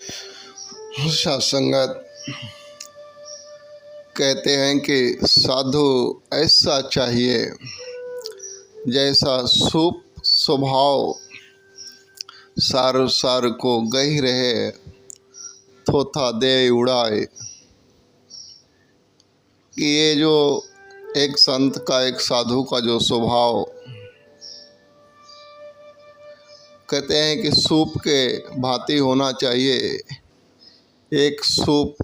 सत्संगत कहते हैं कि साधु ऐसा चाहिए जैसा सूप स्वभाव, सार सार को गही रहे थोथा दे उड़ाए। कि ये जो एक संत का, एक साधु का जो स्वभाव, कहते हैं कि सूप के भांति होना चाहिए। एक सूप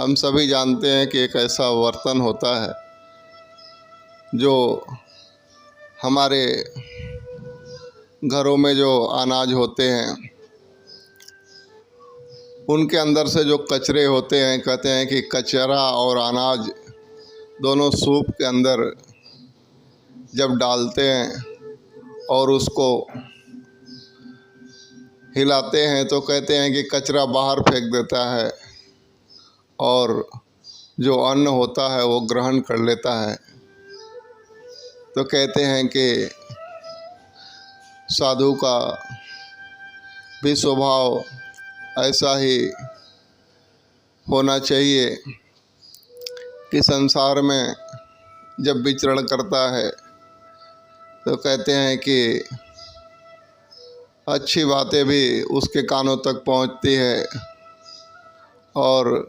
हम सभी जानते हैं कि एक ऐसा बर्तन होता है जो हमारे घरों में जो अनाज होते हैं उनके अंदर से जो कचरे होते हैं, कहते हैं कि कचरा और अनाज दोनों सूप के अंदर जब डालते हैं और उसको हिलाते हैं तो कहते हैं कि कचरा बाहर फेंक देता है और जो अन्न होता है वो ग्रहण कर लेता है। तो कहते हैं कि साधु का भी स्वभाव ऐसा ही होना चाहिए कि संसार में जब विचरण करता है तो कहते हैं कि अच्छी बातें भी उसके कानों तक पहुंचती है और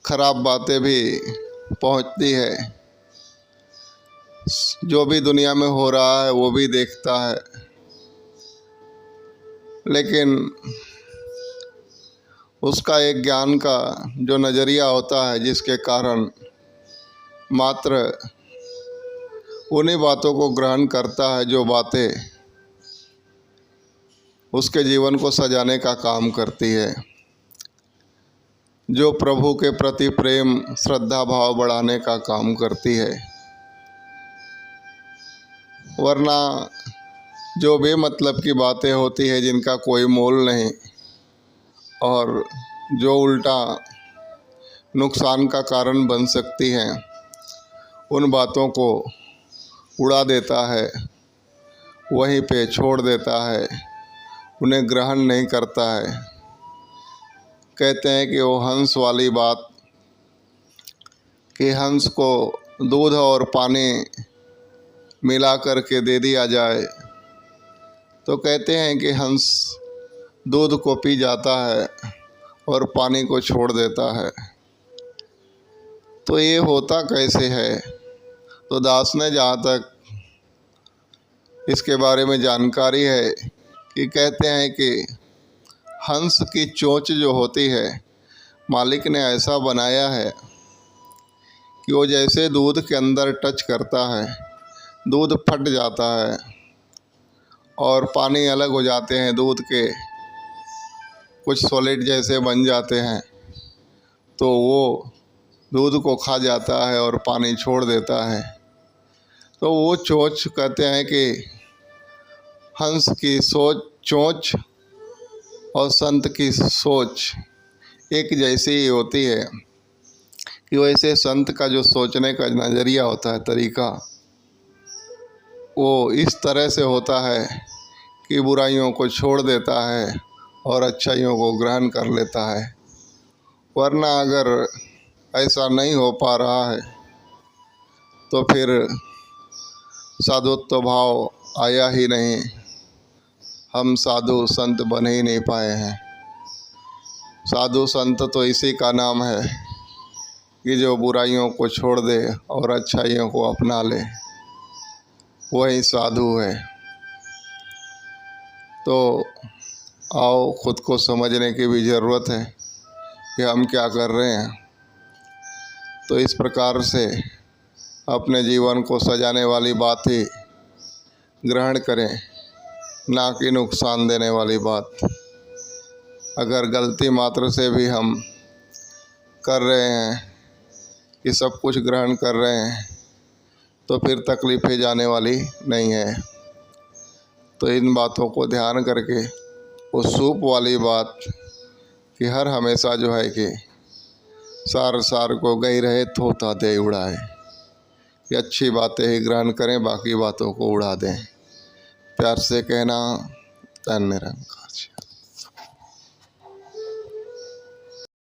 ख़राब बातें भी पहुंचती है। जो भी दुनिया में हो रहा है वो भी देखता है, लेकिन उसका एक ज्ञान का जो नज़रिया होता है जिसके कारण मात्र उन्हीं बातों को ग्रहण करता है जो बातें उसके जीवन को सजाने का काम करती है, जो प्रभु के प्रति प्रेम श्रद्धा भाव बढ़ाने का काम करती है। वरना जो बेमतलब की बातें होती है जिनका कोई मोल नहीं और जो उल्टा नुकसान का कारण बन सकती हैं, उन बातों को उड़ा देता है, वहीं पे छोड़ देता है, उन्हें ग्रहण नहीं करता है। कहते हैं कि वो हंस वाली बात, कि हंस को दूध और पानी मिला करके दे दिया जाए तो कहते हैं कि हंस दूध को पी जाता है और पानी को छोड़ देता है। तो ये होता कैसे है? तो दास ने जहाँ तक इसके बारे में जानकारी है कि कहते हैं कि हंस की चोंच जो होती है मालिक ने ऐसा बनाया है कि वो जैसे दूध के अंदर टच करता है दूध फट जाता है और पानी अलग हो जाते हैं, दूध के कुछ सॉलिड जैसे बन जाते हैं, तो वो दूध को खा जाता है और पानी छोड़ देता है। तो वो चोंच, कहते हैं कि हंस की चोंच और संत की सोच एक जैसी ही होती है कि वैसे संत का जो सोचने का नज़रिया होता है, तरीका, वो इस तरह से होता है कि बुराइयों को छोड़ देता है और अच्छाइयों को ग्रहण कर लेता है। वरना अगर ऐसा नहीं हो पा रहा है तो फिर साधुत्व भाव आया ही नहीं, हम साधु संत बन ही नहीं पाए हैं। साधु संत तो इसी का नाम है कि जो बुराइयों को छोड़ दे और अच्छाइयों को अपना ले, वही साधु है। तो आओ, खुद को समझने की भी ज़रूरत है कि हम क्या कर रहे हैं। तो इस प्रकार से अपने जीवन को सजाने वाली बात ही ग्रहण करें, ना कि नुकसान देने वाली बात। अगर गलती मात्र से भी हम कर रहे हैं कि सब कुछ ग्रहण कर रहे हैं तो फिर तकलीफ़ें जाने वाली नहीं है। तो इन बातों को ध्यान करके वो सूप वाली बात कि हर हमेशा जो है कि सार सार को गई रहे थोथा दे उड़ाए, कि अच्छी बातें ही ग्रहण करें, बाकी बातों को उड़ा दें। प्यार से कहना, धन निरंकार।